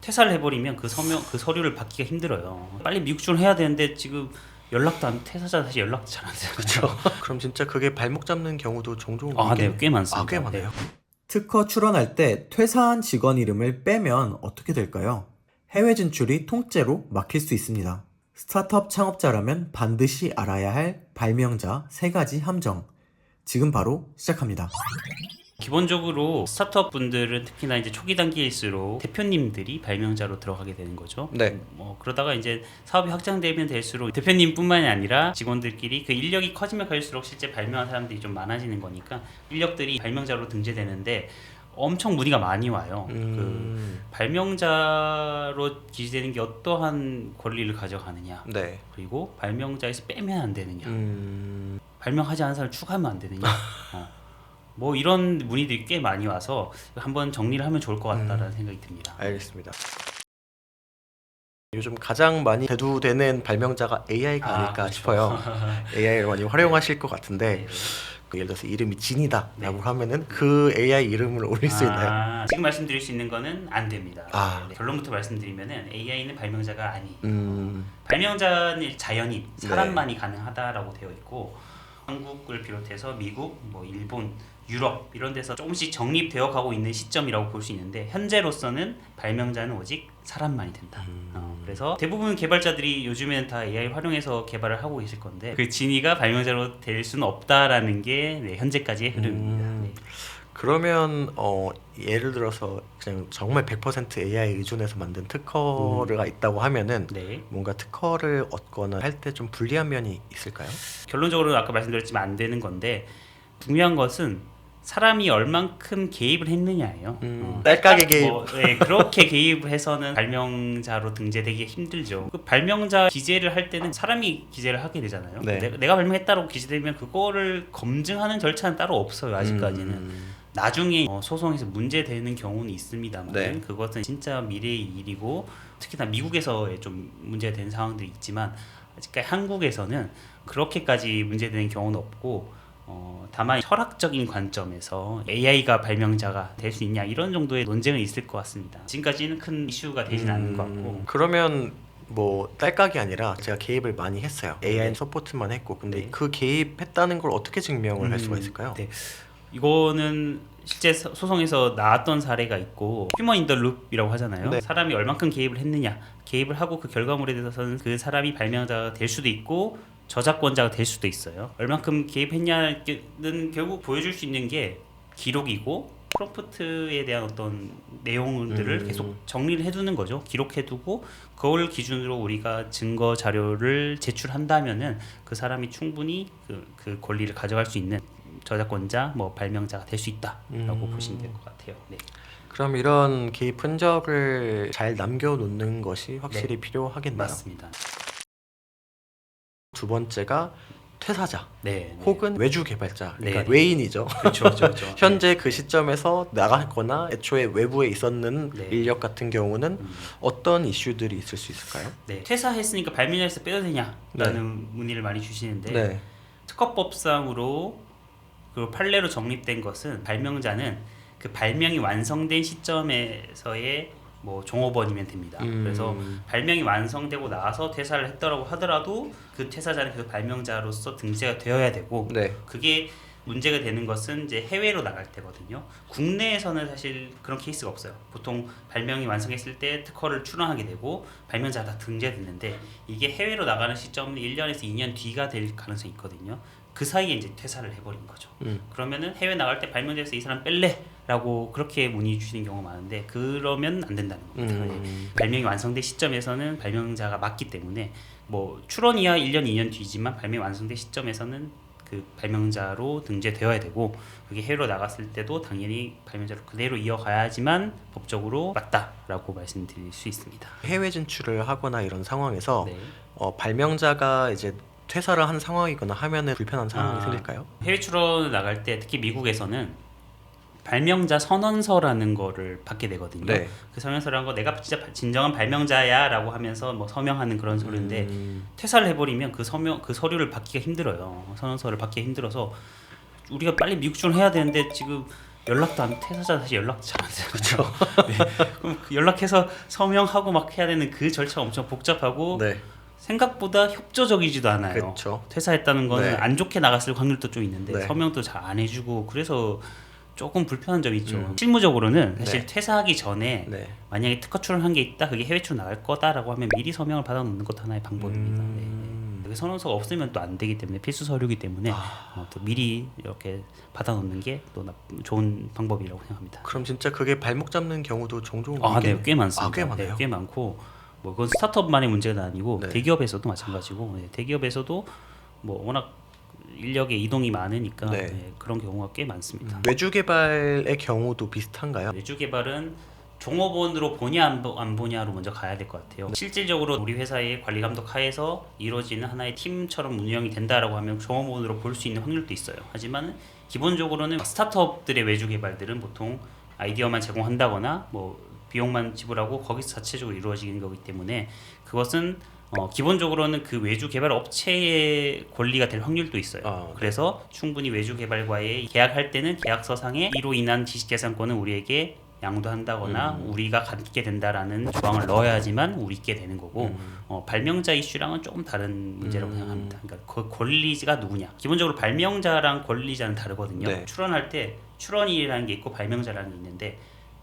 퇴사를 해버리면 그 서류를 받기가 힘들어요. 빨리 미국 출을 해야 되는데 지금 연락도 안, 퇴사자 다시 연락도 잘 안 돼요. 그렇죠. 그럼 진짜 그게 발목 잡는 경우도 종종 네, 꽤 많습니다. 꽤 많아요. 특허 출원할 때 퇴사한 직원 이름을 빼면 어떻게 될까요? 해외 진출이 통째로 막힐 수 있습니다. 스타트업 창업자라면 반드시 알아야 할 발명자 3가지 함정. 지금 바로 시작합니다. 기본적으로 스타트업 분들은 특히나 이제 초기 단계일수록 대표님들이 발명자로 들어가게 되는 거죠. 네. 그러다가 이제 사업이 확장되면 될수록 대표님뿐만이 아니라 직원들끼리 그 인력이 커지면 커질수록 실제 발명한 사람들이 좀 많아지는 거니까 인력들이 발명자로 등재되는데 엄청 문의가 많이 와요. 그 발명자로 기재되는 게 어떠한 권리를 가져가느냐, 네. 그리고 발명자에서 빼면 안 되느냐, 발명하지 않은 사람을 추가하면 안 되느냐. 뭐 이런 문의들이 꽤 많이 와서 한번 정리를 하면 좋을 것 같다라는 생각이 듭니다. 알겠습니다. 요즘 가장 많이 대두되는 발명자가 AI가 아닐까 그렇죠. 싶어요. AI를 많이 활용하실 것 같은데 네. 예를 들어서 이름이 진이다라고 하면은 그 AI 이름을 올릴 수 있나요? 지금 말씀드릴 수 있는 거는 안 됩니다. 네. 결론부터 말씀드리면은 AI는 발명자가 아니. 음, 발명자는 자연인, 네. 사람만이 가능하다라고 되어 있고 한국을 비롯해서 미국, 뭐 일본, 유럽 이런 데서 조금씩 정립되어 가고 있는 시점이라고 볼 수 있는데 현재로서는 발명자는 오직 사람만이 된다. 그래서 대부분 개발자들이 요즘에는 다 AI 활용해서 개발을 하고 계실 건데 그 진이가 발명자로 될 수는 없다라는 게 현재까지의 흐름입니다. 네. 그러면 예를 들어서 그냥 정말 100% AI 의존해서 만든 특허가 있다고 하면은 네. 뭔가 특허를 얻거나 할 때 좀 불리한 면이 있을까요? 결론적으로 아까 말씀드렸지만 안 되는 건데 중요한 것은 사람이 얼만큼 개입을 했느냐예요. 딸깍의 개입. 그렇게 개입을 해서는 발명자로 등재되기 힘들죠. 그 발명자 기재를 할 때는 사람이 기재를 하게 되잖아요. 네. 내가 발명했다고 기재되면 그거를 검증하는 절차는 따로 없어요. 아직까지는. 나중에 소송에서 문제되는 경우는 있습니다만 네. 그것은 진짜 미래의 일이고 특히나 미국에서의 좀 문제되는 상황들이 있지만 아직까지 한국에서는 그렇게까지 문제되는 경우는 없고 다만 철학적인 관점에서 AI가 발명자가 될 수 있냐 이런 정도의 논쟁은 있을 것 같습니다. 지금까지는 큰 이슈가 되진 않는 것 같고 그러면 뭐 딸깍이 아니라 제가 개입을 많이 했어요. AI 서포트만 했고 근데 네. 그 개입했다는 걸 어떻게 증명을 할 수가 있을까요? 네. 이거는 실제 소송에서 나왔던 사례가 있고 휴먼 인 더 룹이라고 하잖아요. 네. 사람이 얼만큼 개입을 했느냐, 개입을 하고 그 결과물에 대해서는 그 사람이 발명자가 될 수도 있고 저작권자가 될 수도 있어요. 얼만큼 개입했냐는 결국 보여줄 수 있는 게 기록이고 프롬프트에 대한 어떤 내용들을 계속 정리를 해두는 거죠. 기록해두고 그걸 기준으로 우리가 증거 자료를 제출한다면은 그 사람이 충분히 그 권리를 가져갈 수 있는 저작권자, 뭐 발명자가 될 수 있다라고 보시면 될 것 같아요. 네. 그럼 이런 개입 흔적을 잘 남겨놓는 것이 확실히 네. 필요하겠네요. 맞습니다. 두 번째가 퇴사자 네. 혹은 외주 개발자, 그러니까 네. 외인이죠. 그렇죠. 현재 그 시점에서 나갔거나 애초에 외부에 있었는 네. 인력 같은 경우는 어떤 이슈들이 있을 수 있을까요? 네. 퇴사했으니까 발명자에서 빼도 되냐라는 문의를 많이 주시는데 네. 특허법상으로 그 판례로 정립된 것은 발명자는 그 발명이 완성된 시점에서의 뭐 종업원이면 됩니다. 그래서 발명이 완성되고 나서 퇴사를 했더라고 하더라도 그 퇴사자는 그 발명자로서 등재가 되어야 되고 네. 그게 문제가 되는 것은 이제 해외로 나갈 때거든요. 국내에서는 사실 그런 케이스가 없어요. 보통 발명이 완성했을 때 특허를 출원하게 되고 발명자가 다 등재됐는데 이게 해외로 나가는 시점은 1년에서 2년 뒤가 될 가능성이 있거든요. 그 사이에 이제 퇴사를 해버린 거죠. 그러면은 해외 나갈 때 발명자에서 이 사람 뺄래라고 그렇게 문의 주시는 경우가 많은데 그러면 안 된다는 겁니다. 발명이 완성된 시점에서는 발명자가 맞기 때문에 뭐 출원 이하 1년, 2년 뒤지만 발명이 완성된 시점에서는 그 발명자로 등재되어야 되고 그게 해외로 나갔을 때도 당연히 발명자로 그대로 이어가야지만 법적으로 맞다라고 말씀드릴 수 있습니다. 해외 진출을 하거나 이런 상황에서 네. 발명자가 이제 퇴사를 한 상황이거나 하면은 불편한 상황이 생길까요? 해외 출원 나갈 때 특히 미국에서는 발명자 선언서라는 거를 받게 되거든요. 네. 그 선언서라는 거 내가 진짜 진정한 발명자야라고 하면서 뭐 서명하는 그런 서류인데 퇴사를 해버리면 그 서류를 받기가 힘들어요. 선언서를 받기가 힘들어서 우리가 빨리 미국 출원해야 되는데 지금 연락도 안 퇴사자 다시 연락도 잘 안 되잖아요. 네. 그럼 그 연락해서 서명하고 막 해야 되는 그 절차가 엄청 복잡하고 네. 생각보다 협조적이지도 않아요. 그렇죠. 퇴사했다는 거는 네. 안 좋게 나갔을 확률도 좀 있는데 네. 서명도 잘 안 해주고 그래서 조금 불편한 점이 있죠. 실무적으로는 사실 네. 퇴사하기 전에 네. 만약에 특허 출원한 게 있다, 그게 해외 출원 나갈 거다라고 하면 미리 서명을 받아놓는 것도 하나의 방법입니다. 네. 선언서가 없으면 또 안 되기 때문에 필수 서류이기 때문에 또 미리 이렇게 받아놓는 게 또 좋은 방법이라고 생각합니다. 그럼 진짜 그게 발목 잡는 경우도 종종 네, 꽤 많습니다. 꽤 많아요. 네, 꽤 많고 뭐 그건 스타트업만의 문제는 아니고 네. 대기업에서도 마찬가지고 대기업에서도 뭐 워낙 인력의 이동이 많으니까 네. 그런 경우가 꽤 많습니다. 외주 개발의 경우도 비슷한가요? 외주 개발은 종업원으로 보냐 안 보냐로 먼저 가야 될 것 같아요. 실질적으로 우리 회사의 관리 감독 하에서 이루어지는 하나의 팀처럼 운영이 된다라고 하면 종업원으로 볼 수 있는 확률도 있어요. 하지만 기본적으로는 스타트업들의 외주 개발들은 보통 아이디어만 제공한다거나 뭐 비용만 지불하고 거기서 자체적으로 이루어지는 거기 때문에 그것은 기본적으로는 그 외주 개발 업체의 권리가 될 확률도 있어요. 그래서 충분히 외주 개발과의 계약할 때는 계약서상에 이로 인한 지식재산권은 우리에게 양도한다거나 우리가 갖게 된다라는 조항을 넣어야지만 우리께 되는 거고 발명자 이슈랑은 조금 다른 문제라고 생각합니다. 그러니까 그 권리가 누구냐. 기본적으로 발명자랑 권리자는 다르거든요. 네. 출원할 때 출원인이라는 게 있고 발명자라는 게 있는데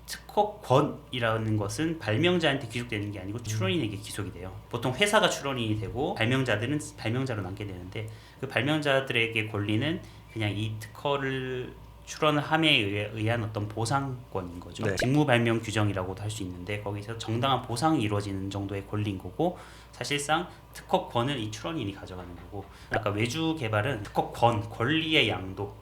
특허권이라는 것은 발명자한테 귀속되는 게 아니고 출원인에게 귀속이 돼요. 보통 회사가 출원인이 되고 발명자들은 발명자로 남게 되는데 그 발명자들에게 권리는 그냥 이 특허를 출원을 함에 의한 어떤 보상권인 거죠. 네. 직무 발명 규정이라고도 할 수 있는데 거기서 정당한 보상이 이루어지는 정도의 권리인 거고 사실상 특허권은 이 출원인이 가져가는 거고 아까 외주 개발은 특허권, 권리의 양도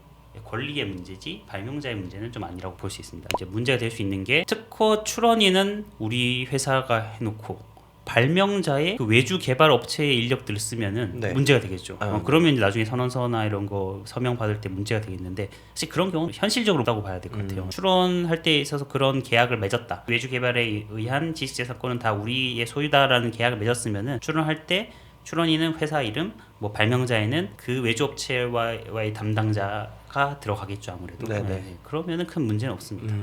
권리의 문제지 발명자의 문제는 좀 아니라고 볼 수 있습니다. 이제 문제가 될 수 있는 게 특허 출원인은 우리 회사가 해놓고 발명자의 그 외주 개발 업체의 인력들을 쓰면은 네. 문제가 되겠죠. 아. 그러면 이제 나중에 선언서나 이런 거 서명 받을 때 문제가 되겠는데 사실 그런 경우 현실적으로 없다고 봐야 될 것 같아요. 출원할 때 있어서 그런 계약을 맺었다. 외주 개발에 의한 지식재산권은 다 우리의 소유다라는 계약을 맺었으면은 출원할 때 출원인은 회사 이름, 뭐 발명자에는 그 외주업체와의 담당자가 들어가겠죠 아무래도. 네네. 네, 그러면은 큰 문제는 없습니다.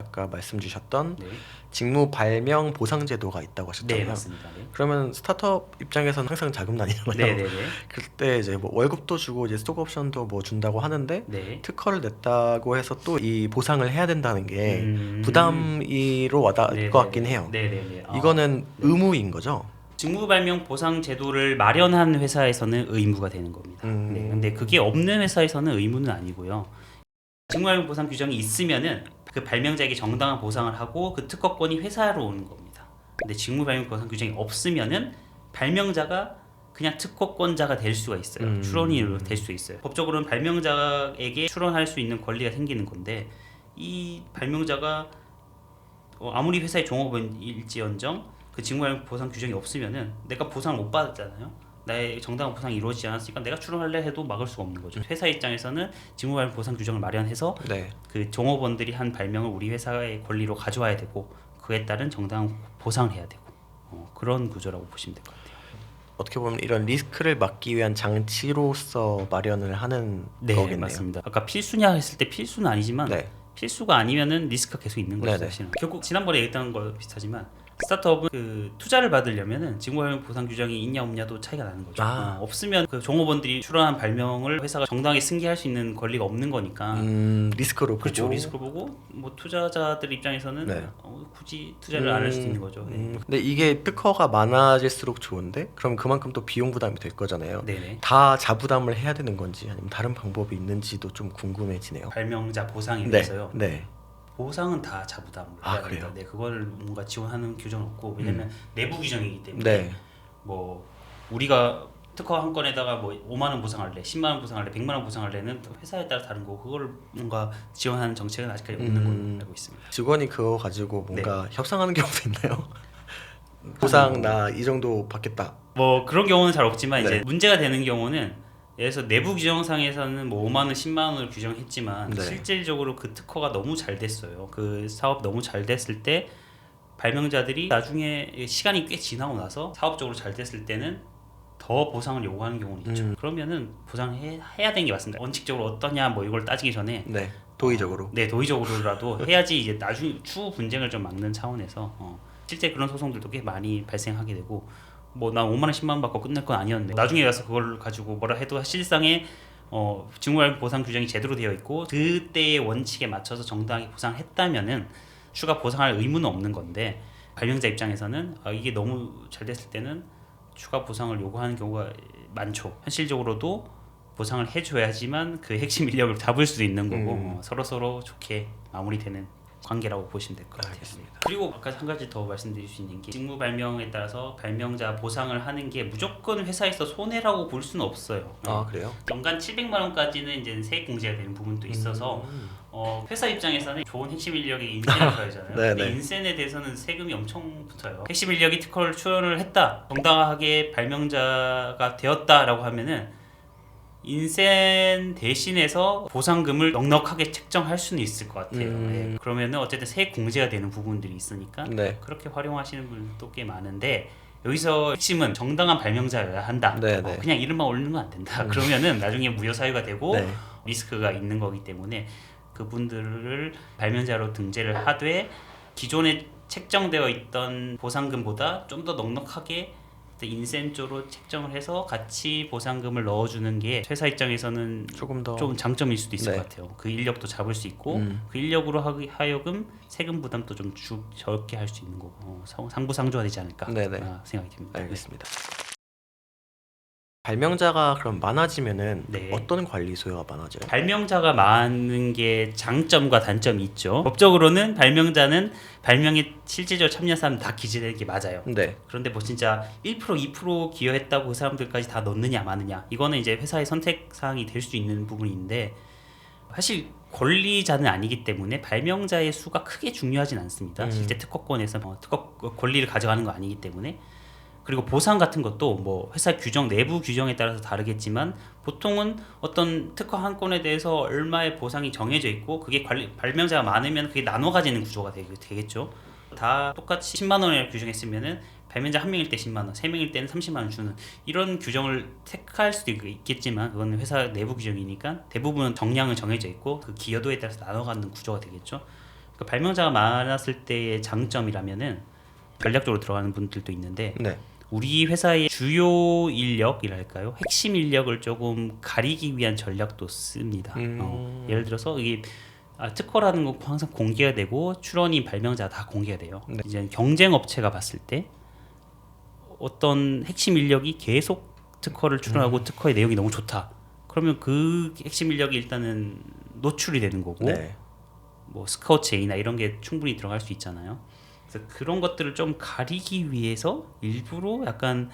아까 말씀 주셨던 네. 직무 발명 보상 제도가 있다고 하셨잖아요. 네, 맞습니다. 네. 그러면 스타트업 입장에서는 항상 자금난이잖아요. 네네네. 그때 이제 뭐 월급도 주고 이제 스톡 옵션도 뭐 준다고 하는데 네. 특허를 냈다고 해서 또 이 보상을 해야 된다는 게 음. 부담이로 와닿을 네네네. 것 같긴 해요. 네네네. 이거는 의무인 거죠? 직무 발명 보상 제도를 마련한 회사에서는 의무가 되는 겁니다. 네, 근데 그게 없는 회사에서는 의무는 아니고요. 직무 발명 보상 규정이 있으면은 그 발명자에게 정당한 보상을 하고 그 특허권이 회사로 오는 겁니다. 근데 직무 발명 보상 규정이 없으면은 발명자가 그냥 특허권자가 될 수가 있어요. 출원인으로 될 수 있어요. 법적으로는 발명자에게 출원할 수 있는 권리가 생기는 건데 이 발명자가 아무리 회사의 종업원일지언정 그 직무 발명 보상 규정이 없으면은 내가 보상을 못 받았잖아요. 나의 정당한 보상이 이루어지지 않았으니까 내가 출원할래 해도 막을 수가 없는 거죠. 회사 입장에서는 직무 발명 보상 규정을 마련해서 네. 그 종업원들이 한 발명을 우리 회사의 권리로 가져와야 되고 그에 따른 정당한 보상을 해야 되고 그런 구조라고 보시면 될 것 같아요. 어떻게 보면 이런 리스크를 막기 위한 장치로서 마련을 하는 네, 거겠네요. 맞습니다. 아까 필수냐 했을 때 필수는 아니지만 네. 필수가 아니면은 리스크가 계속 있는 거죠. 네네. 사실은. 결국 지난번에 얘기했던 거 비슷하지만 스타트업은 그 투자를 받으려면은 직무 발명 보상 규정이 있냐 없냐도 차이가 나는 거죠. 없으면 그 종업원들이 출원한 발명을 회사가 정당하게 승계할 수 있는 권리가 없는 거니까. 리스크로 보고. 그렇죠. 리스크를 보고 뭐 투자자들 입장에서는 네. 굳이 투자를 안 할 수도 있는 거죠. 네. 근데 이게 특허가 많아질수록 좋은데 그럼 그만큼 또 비용 부담이 될 거잖아요. 네네. 다 자부담을 해야 되는 건지 아니면 다른 방법이 있는지도 좀 궁금해지네요. 발명자 보상에 네. 대해서요. 네. 보상은 다 자부담으로 해야 그래요? 됩니다. 네, 그걸 뭔가 지원하는 규정은 없고 왜냐면 내부 규정이기 때문에 네. 뭐 우리가 특허 한 건에다가 뭐 5만 원 보상할래, 10만 원 보상할래, 100만 원 보상할래는 회사에 따라 다른 거고 그걸 뭔가 지원하는 정책은 아직까지 없는 걸로 알고 있습니다. 직원이 그거 가지고 뭔가 협상하는 경우도 있나요? 보상 나 이 정도 받겠다. 뭐 그런 경우는 잘 없지만 네. 이제 문제가 되는 경우는 예를 들어서 내부 규정상에서는 뭐 5만 원, 10만 원을 규정했지만 네. 실질적으로 그 특허가 너무 잘 됐어요. 그 사업 너무 잘 됐을 때 발명자들이 나중에 시간이 꽤 지나고 나서 사업적으로 잘 됐을 때는 더 보상을 요구하는 경우는 있죠. 그러면은 보상을 해야 되는 게 맞습니다. 원칙적으로 어떠냐 뭐 이걸 따지기 전에 네, 도의적으로. 네, 도의적으로라도 해야지 이제 나중 추후 분쟁을 좀 막는 차원에서 실제 그런 소송들도 꽤 많이 발생하게 되고 뭐 나 5만 원 10만 원 받고 끝날 건 아니었는데 나중에 가서 그걸 가지고 뭐라 해도 실상에 직무발병 보상 규정이 제대로 되어 있고 그때의 원칙에 맞춰서 정당하게 보상을 했다면은 추가 보상할 의무는 없는 건데 발명자 입장에서는 이게 너무 잘 됐을 때는 추가 보상을 요구하는 경우가 많죠. 현실적으로도 보상을 해줘야지만 그 핵심 인력을 잡을 수도 있는 거고 서로 좋게 마무리되는 관계라고 보시면 될 것 같아요. 알겠습니다. 그리고 아까 한 가지 더 말씀드릴 수 있는 게 직무 발명에 따라서 발명자 보상을 하는 게 무조건 회사에서 손해라고 볼 수는 없어요. 아 그래요? 연간 700만 원까지는 이제 세액 공제가 되는 부분도 있어서 회사 입장에서는 좋은 핵심 인력이 인센을 줘야잖아요. 네네. 근데 인센에 대해서는 세금이 엄청 붙어요. 핵심 인력이 특허를 출원을 했다, 정당하게 발명자가 되었다라고 하면은 인센 대신해서 보상금을 넉넉하게 책정할 수는 있을 것 같아요. 예. 그러면은 어쨌든 세액 공제가 되는 부분들이 있으니까 네. 그렇게 활용하시는 분들도 꽤 많은데 여기서 핵심은 정당한 발명자여야 한다. 네네. 그냥 이름만 올리는 건 안 된다. 그러면은 나중에 무효 사유가 되고 네. 리스크가 있는 거기 때문에 그분들을 발명자로 등재를 하되 기존에 책정되어 있던 보상금보다 좀 더 넉넉하게 인센조로 책정을 해서 같이 보상금을 넣어주는 게 회사 입장에서는 조금 더 좀 장점일 수도 있을 네. 것 같아요. 그 인력도 잡을 수 있고 그 인력으로 하여금 세금 부담도 좀 적게 할 수 있는 거고 상부상조가 되지 않을까 네네. 생각이 듭니다. 알겠습니다. 발명자가 그럼 많아지면은 네. 어떤 관리 소요가 많아져요? 발명자가 많은 게 장점과 단점이 있죠. 법적으로는 발명자는 발명에 실질적으로 참여한 사람 다 기재되는 게 맞아요. 네. 그런데 뭐 진짜 1% 2% 기여했다고 그 사람들까지 다 넣느냐 마느냐 이거는 이제 회사의 선택 사항이 될 수 있는 부분인데 사실 권리자는 아니기 때문에 발명자의 수가 크게 중요하진 않습니다. 실제 특허권에서 특허 권리를 가져가는 거 아니기 때문에. 그리고 보상 같은 것도 뭐 회사 규정 내부 규정에 따라서 다르겠지만 보통은 어떤 특허 한 건에 대해서 얼마의 보상이 정해져 있고 그게 발명자가 많으면 그게 나눠 가지는 구조가 되겠죠. 다 똑같이 10만 원을 규정했으면은 발명자 한 명일 때 10만 원, 세 명일 때는 30만 원 주는 이런 규정을 택할 수도 있겠지만 그건 회사 내부 규정이니까 대부분은 정량은 정해져 있고 그 기여도에 따라서 나눠 갖는 구조가 되겠죠. 그러니까 발명자가 많았을 때의 장점이라면은 전략적으로 들어가는 분들도 있는데 네. 우리 회사의 주요 인력이랄까요? 핵심 인력을 조금 가리기 위한 전략도 씁니다. 예를 들어서 이게 특허라는 거 항상 공개가 되고 출원인 발명자 다 공개가 돼요. 네. 이제 경쟁 업체가 봤을 때 어떤 핵심 인력이 계속 특허를 출원하고 특허의 내용이 너무 좋다. 그러면 그 핵심 인력이 일단은 노출이 되는 거고 네. 뭐 스카우트제이나 이런 게 충분히 들어갈 수 있잖아요. 그래서 그런 것들을 좀 가리기 위해서 일부러 약간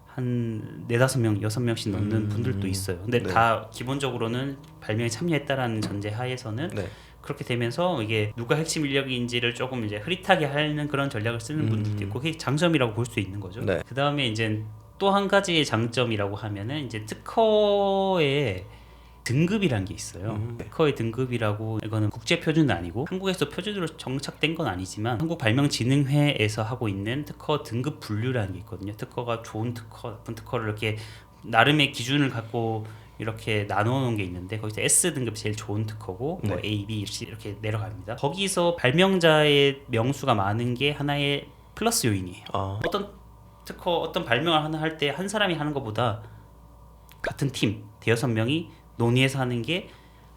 한 4-5명, 6명씩 넣는 분들도 있어요. 근데 네. 다 기본적으로는 발명에 참여했다라는 전제 하에서는 네. 그렇게 되면서 이게 누가 핵심 인력인지를 조금 이제 흐릿하게 하는 그런 전략을 쓰는 분들도 있고 그게 장점이라고 볼 수 있는 거죠. 네. 그다음에 이제 또 한 가지의 장점이라고 하면은 이제 특허의 등급이라는 게 있어요. 특허의 등급이라고 이거는 국제 표준은 아니고 한국에서 표준으로 정착된 건 아니지만 한국발명진흥회에서 하고 있는 특허 등급 분류라는 게 있거든요. 특허가 좋은 특허, 나쁜 특허를 이렇게 나름의 기준을 갖고 이렇게 나눠 놓은 게 있는데 거기서 S 등급이 제일 좋은 특허고 뭐 네. A, B 이렇게 내려갑니다. 거기서 발명자의 명수가 많은 게 하나의 플러스 요인이에요. 어떤 특허, 어떤 발명을 하나 할 때 한 사람이 하는 것보다 같은 팀 대여섯 명이 논의해서 하는 게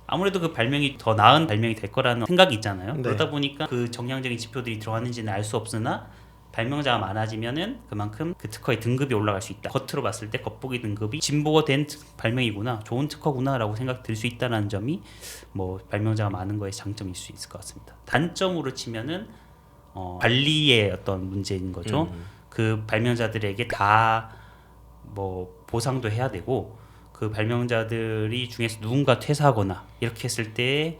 아무래도 그 발명이 더 나은 발명이 될 거라는 생각이 있잖아요. 네. 그러다 보니까 그 정량적인 지표들이 들어갔는지는 알 수 없으나 발명자가 많아지면은 그만큼 그 특허의 등급이 올라갈 수 있다. 겉으로 봤을 때 겉보기 등급이 진보가 된 발명이구나, 좋은 특허구나라고 생각 들 수 있다는 점이 뭐 발명자가 많은 거의 장점일 수 있을 것 같습니다. 단점으로 치면은 관리의 어떤 문제인 거죠. 그 발명자들에게 다 뭐 보상도 해야 되고 그 발명자들이 중에서 누군가 퇴사하거나 이렇게 했을 때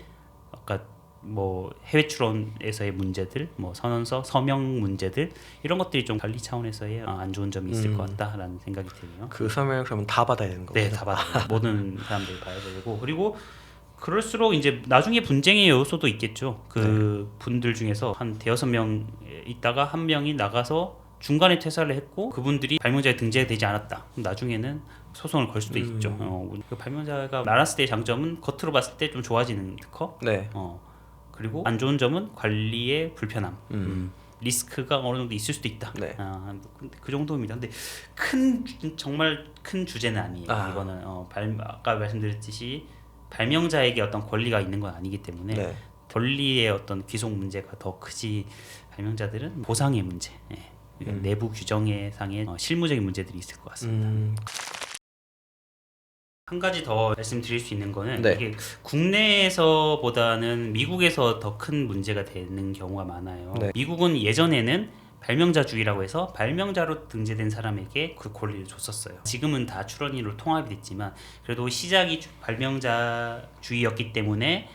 아까 뭐 해외 출원에서의 문제들, 뭐 선언서, 서명 문제들 이런 것들이 좀 관리 차원에서의 안 좋은 점이 있을 것 같다라는 생각이 드네요. 그 서명을 그러면 다 받아야 되는 거예요? 네, 다 받아요. 모든 사람들이 봐야 되고 그리고 그럴수록 이제 나중에 분쟁의 요소도 있겠죠. 그 분들 중에서 한 대여섯 명 있다가 한 명이 나가서 중간에 퇴사를 했고 그분들이 발명자에 등재가 되지 않았다. 그럼 나중에는 소송을 걸 수도 있죠. 그 발명자가 나랐을 때의 장점은 겉으로 봤을 때 좀 좋아지는 특허. 네. 그리고 안 좋은 점은 관리의 불편함. 리스크가 어느 정도 있을 수도 있다. 네. 근데 그 정도입니다. 근데 정말 큰 주제는 아니에요. 이거는 아까 말씀드렸듯이 발명자에게 어떤 권리가 있는 건 아니기 때문에 네. 권리의 어떤 귀속 문제가 더 크지 발명자들은 보상의 문제, 내부 규정의 상의 실무적인 문제들이 있을 것 같습니다. 한 가지 더 말씀드릴 수 있는 거는 네. 이게 국내에서보다는 미국에서 더 큰 문제가 되는 경우가 많아요. 네. 미국은 예전에는 발명자주의라고 해서 발명자로 등재된 사람에게 그 권리를 줬었어요. 지금은 다 출원인으로 통합이 됐지만 그래도 시작이 발명자주의였기 때문에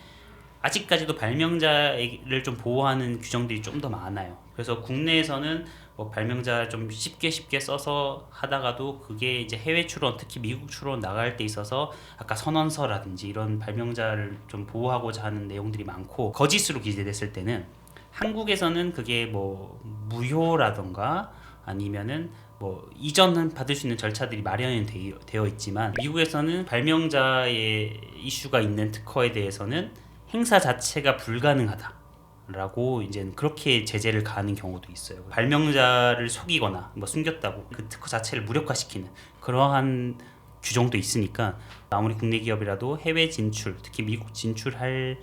아직까지도 발명자를 좀 보호하는 규정들이 좀 더 많아요. 그래서 국내에서는 뭐 발명자 좀 쉽게 써서 하다가도 그게 이제 해외 출원, 특히 미국 출원 나갈 때 있어서 아까 선언서라든지 이런 발명자를 좀 보호하고자 하는 내용들이 많고 거짓으로 기재됐을 때는 한국에서는 그게 뭐 무효라던가 아니면은 뭐 이전은 받을 수 있는 절차들이 마련이 되어 있지만 미국에서는 발명자의 이슈가 있는 특허에 대해서는 행사 자체가 불가능하다라고 이제 그렇게 제재를 가하는 경우도 있어요. 발명자를 속이거나 뭐 숨겼다고 그 특허 자체를 무력화시키는 그러한 규정도 있으니까 아무리 국내 기업이라도 해외 진출, 특히 미국 진출할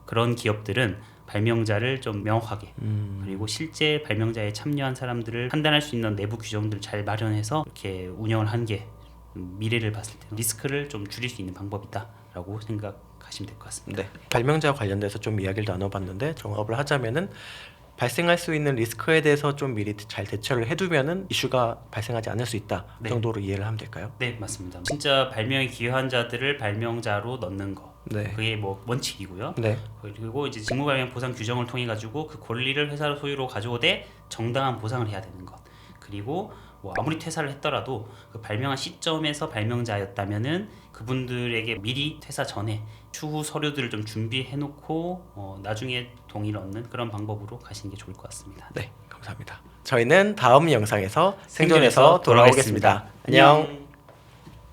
그런 기업들은 발명자를 좀 명확하게 그리고 실제 발명자에 참여한 사람들을 판단할 수 있는 내부 규정들을 잘 마련해서 이렇게 운영을 하는 게 미래를 봤을 때 리스크를 좀 줄일 수 있는 방법이다라고 생각하시면 될 것 같습니다. 네. 발명자 관련돼서 좀 이야기를 나눠봤는데 정합을 하자면은 발생할 수 있는 리스크에 대해서 좀 미리 잘 대처를 해두면은 이슈가 발생하지 않을 수 있다 정도로 이해를 하면 될까요? 네, 맞습니다. 진짜 발명에 기여한 자들을 발명자로 넣는 거. 네. 그게 뭐 원칙이고요. 네. 그리고 이제 직무발명 보상 규정을 통해 가지고 그 권리를 회사 소유로 가져오되 정당한 보상을 해야 되는 것. 그리고 뭐 아무리 퇴사를 했더라도 그 발명한 시점에서 발명자였다면은 그분들에게 미리 퇴사 전에 추후 서류들을 좀 준비해 놓고 나중에 동의를 얻는 그런 방법으로 가시는 게 좋을 것 같습니다. 네, 감사합니다. 저희는 다음 영상에서 생존해서 돌아오겠습니다. 안녕.